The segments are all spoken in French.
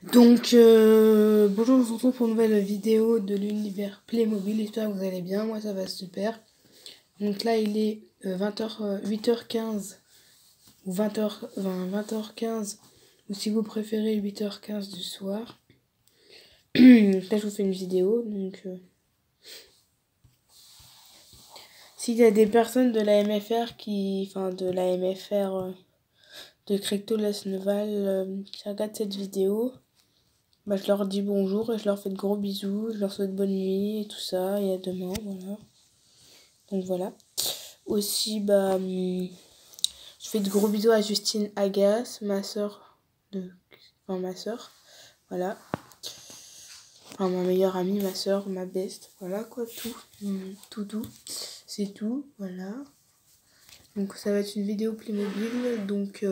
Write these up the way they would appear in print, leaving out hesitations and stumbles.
Donc, bonjour, on se retrouve pour une nouvelle vidéo de l'univers Playmobil. J'espère que vous allez bien, moi ça va super. Donc là, il est 8h15 ou 20h15, ou si vous préférez 8h15 du soir. Donc là, je vous fais une vidéo. Donc, s'il y a des personnes de la MFR de Crecto Lasneval qui regardent cette vidéo, je leur dis bonjour et je leur fais de gros bisous, je leur souhaite bonne nuit et tout ça, et à demain, voilà. Donc voilà. Aussi, je fais de gros bisous à Justine Agas, ma soeur, voilà. Enfin, ma meilleure amie, ma soeur, ma best, voilà quoi, tout, c'est tout, voilà. Donc ça va être une vidéo Playmobil, donc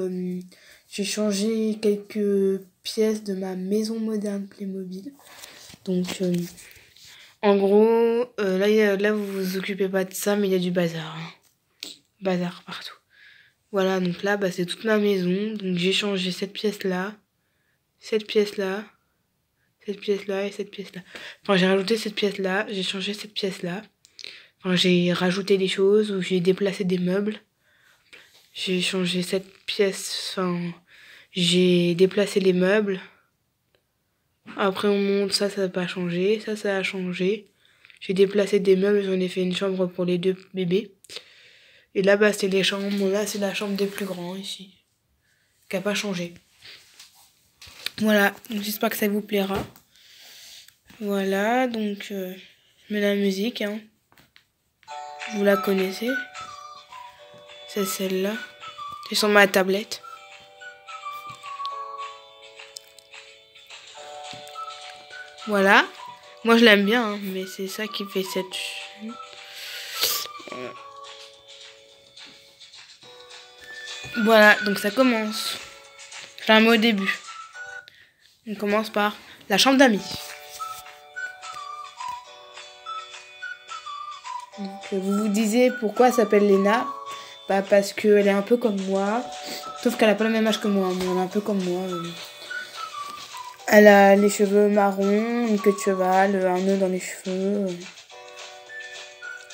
j'ai changé quelques pièces de ma maison moderne Playmobil. Donc en gros, là vous vous occupez pas de ça, mais il y a du bazar. Bazar partout. Voilà, donc là, c'est toute ma maison. Donc j'ai changé cette pièce-là, cette pièce-là, cette pièce-là et cette pièce-là. Enfin, j'ai rajouté cette pièce-là, j'ai changé cette pièce-là. Enfin, j'ai rajouté des choses ou j'ai déplacé des meubles. J'ai changé cette pièce, j'ai déplacé les meubles. Après, on monte, ça n'a pas changé, ça a changé. J'ai déplacé des meubles, j'en ai fait une chambre pour les deux bébés. Et là, c'est les chambres. Là, c'est la chambre des plus grands, ici. Qui n'a pas changé. Voilà, donc j'espère que ça vous plaira. Voilà, donc je mets la musique, hein. Vous la connaissez. C'est celle-là. C'est sur ma tablette. Voilà. Moi, je l'aime bien, hein, mais c'est ça qui fait cette... Voilà, donc ça commence. J'ai un mot au début. On commence par la chambre d'amis. Donc, vous vous disiez pourquoi elle s'appelle Léna. Parce qu'elle est un peu comme moi. Sauf qu'elle a pas le même âge que moi, mais elle est un peu comme moi. Elle a les cheveux marrons, une queue de cheval, un nœud dans les cheveux.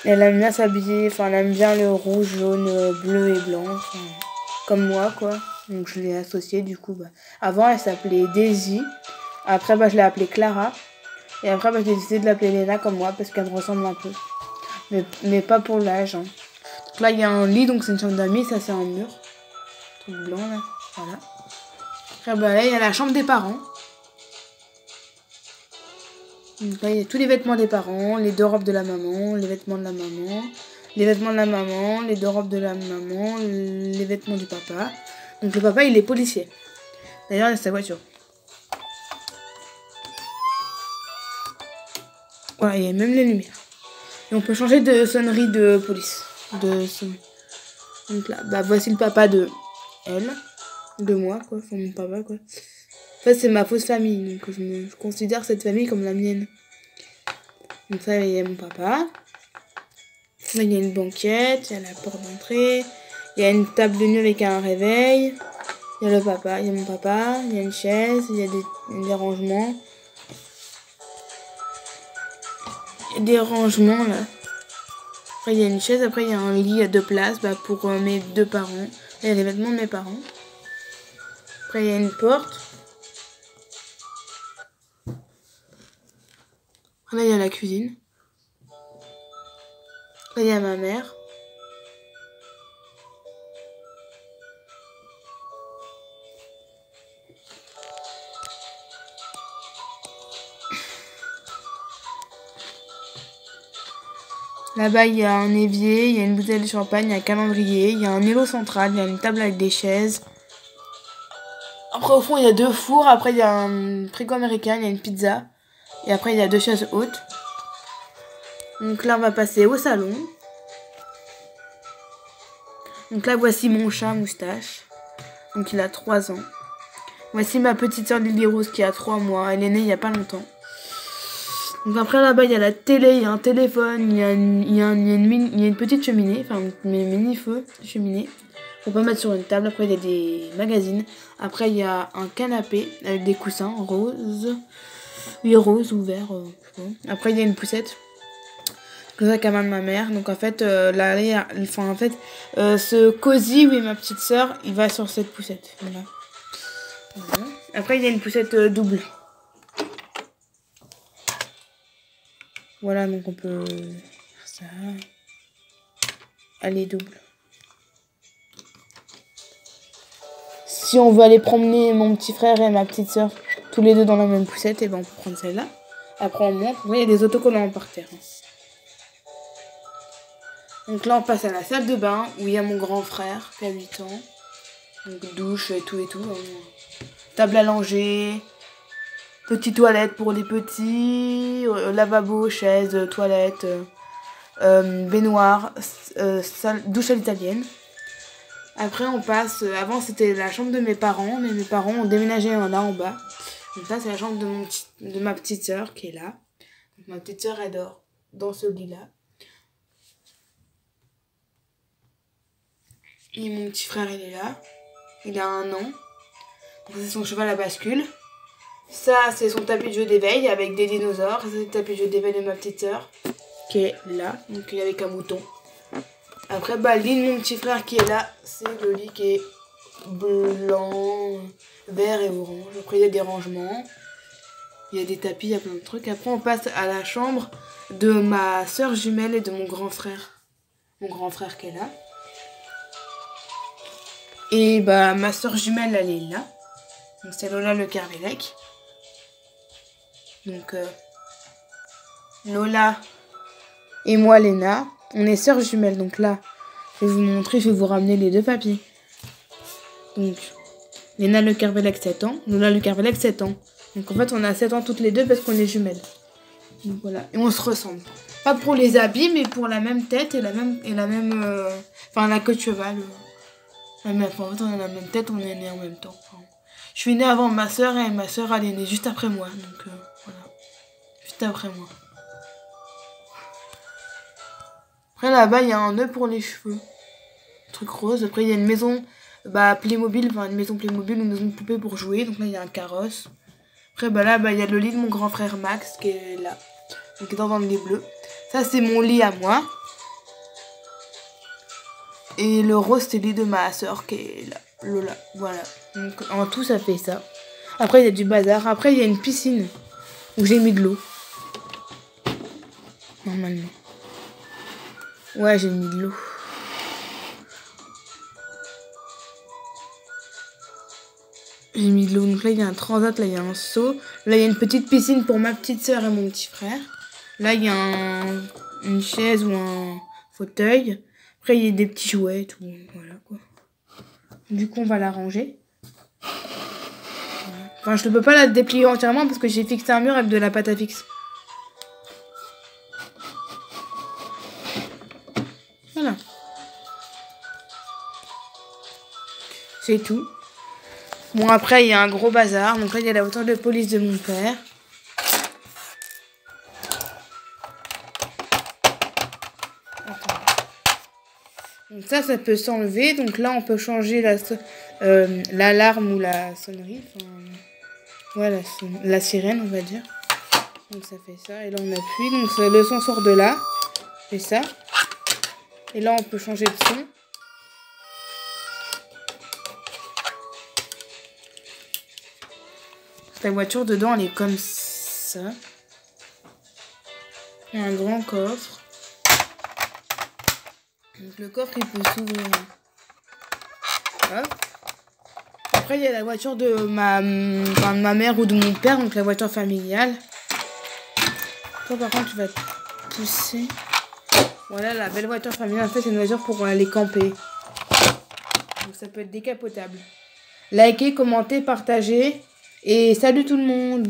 Elle aime bien s'habiller, elle aime bien le rouge, jaune, bleu et blanc. Comme moi, quoi. Donc je l'ai associée, du coup. Avant, elle s'appelait Daisy. Après, je l'ai appelée Clara. Et après, j'ai décidé de l'appeler Léna comme moi, parce qu'elle me ressemble un peu. Mais pas pour l'âge, hein. Donc là, il y a un lit, donc c'est une chambre d'amis. Ça, c'est un mur. Truc blanc, là. Voilà. Après, là, il y a la chambre des parents. Donc là, il y a tous les vêtements des parents, les deux robes de la maman, les vêtements de la maman, les vêtements de la maman, les deux robes de la maman, les vêtements du papa. Donc le papa, il est policier. D'ailleurs, il a sa voiture. Voilà, il y a même les lumières. Et on peut changer de sonnerie de police. Donc là, voici le papa de elle, de moi, quoi, enfin mon papa, quoi. En fait, c'est ma fausse famille, donc je considère cette famille comme la mienne. Donc ça, il y a mon papa. Là, il y a une banquette, il y a la porte d'entrée, il y a une table de nuit avec un réveil, il y a le papa, il y a mon papa, il y a une chaise, il y a des rangements. Il y a des rangements là. Après, il y a une chaise, après, il y a un lit à 2 places pour mes deux parents. Là, il y a les vêtements de mes parents. Après, il y a une porte. Là, il y a la cuisine. Là, il y a ma mère. Là-bas, il y a un évier, il y a une bouteille de champagne, il y a un calendrier, il y a un îlot central, il y a une table avec des chaises. Après, au fond, il y a 2 fours. Après, il y a un frigo américain, il y a une pizza. Et après, il y a 2 chaises hautes. Donc là, on va passer au salon. Donc là, voici mon chat Moustache. Donc il a 3 ans. Voici ma petite soeur Lily Rose qui a 3 mois. Elle est née il n'y a pas longtemps. Donc après, là-bas, il y a la télé, il y a un téléphone, il y a une petite cheminée. Enfin, mes mini-feux de cheminée. On peut mettre sur une table. Après, il y a des magazines. Après, il y a un canapé avec des coussins roses. Oui, rose ou vert. Après, il y a une poussette. Comme ça, qu'amène ma mère. Donc, en fait, ce cosy, oui, ma petite soeur, il va sur cette poussette. Voilà. Voilà. Après, il y a une poussette double. Voilà, donc on peut faire ça. Elle est double. Si on veut aller promener mon petit frère et ma petite soeur tous les deux dans la même poussette, et ben on peut prendre celle-là. Après on monte. Vous voyez, il y a des autocollants par terre. Donc là on passe à la salle de bain où il y a mon grand frère qui a 8 ans. Donc douche et tout. Table à langer. Petite toilette pour les petits. Lavabo, chaise, toilette. Baignoire. Douche à l'italienne. Après, on passe. Avant, c'était la chambre de mes parents, mais mes parents ont déménagé là en bas. Donc, là, c'est la chambre de ma petite soeur qui est là. Donc, ma petite soeur, elle dort dans ce lit-là. Et mon petit frère, il est là. Il a 1 an. Donc, c'est son cheval à bascule. Ça, c'est son tapis de jeu d'éveil avec des dinosaures. C'est le tapis de jeu d'éveil de ma petite soeur qui est là. Donc, il est avec un mouton. Après, le lit de mon petit frère qui est là, c'est le lit qui est blanc, vert et orange. Après, il y a des rangements, il y a des tapis, il y a plein de trucs. Après, on passe à la chambre de ma soeur jumelle et de mon grand frère. Mon grand frère qui est là. Et ma soeur jumelle, elle est là. Donc, c'est Lola le Kervelec. Donc, Lola et moi, Léna. On est sœurs jumelles, donc là, je vais vous montrer, je vais vous ramener les 2 papiers. Donc, Léna Le Kervelec 7 ans, Lola Le Kervelec 7 ans. Donc en fait, on a 7 ans toutes les deux parce qu'on est jumelles. Donc voilà, et on se ressemble. Pas pour les habits, mais pour la même tête et la même la queue de cheval. En fait, on a la même tête, on est nés en même temps. Enfin, je suis née avant ma soeur et ma soeur, elle est née juste après moi. Donc voilà, juste après moi. Après là-bas, il y a un nœud pour les cheveux. Truc rose. Après, il y a une maison Playmobil, une maison Playmobil, une maison de poupée pour jouer. Donc là, il y a un carrosse. Après, il y a le lit de mon grand frère Max qui est là. Donc, qui est dans le lit bleu. Ça, c'est mon lit à moi. Et le rose, c'est le lit de ma soeur qui est là. Lola. Voilà. Donc, en tout, ça fait ça. Après, il y a du bazar. Après, il y a une piscine où j'ai mis de l'eau. Normalement. Ouais, j'ai mis de l'eau. J'ai mis de l'eau. Donc là, il y a un transat, là, il y a un seau. Là, il y a une petite piscine pour ma petite soeur et mon petit frère. Là, il y a une chaise ou un fauteuil. Après, il y a des petits jouets et tout. Voilà, quoi. Du coup, on va la ranger. Enfin, je ne peux pas la déplier entièrement parce que j'ai fixé un mur avec de la pâte à fixe. Voilà. C'est tout. Bon, après, il y a un gros bazar. Donc là, il y a la voiture de police de mon père. Donc ça peut s'enlever. Donc là, on peut changer l'alarme ou la sonnerie. Enfin, voilà, la sirène, on va dire. Donc ça fait ça. Et là, on appuie. Donc le son sort de là. C'est ça. Et là, on peut changer de son. La voiture dedans, elle est comme ça. Il y a un grand coffre. Donc le coffre, il peut s'ouvrir. Hop. Après, il y a la voiture de ma mère ou de mon père, donc la voiture familiale. Toi, par contre, tu vas pousser. Voilà, la belle voiture familiale. En fait, c'est une voiture pour aller camper. Donc ça peut être décapotable. Likez, commentez, partagez. Et salut tout le monde!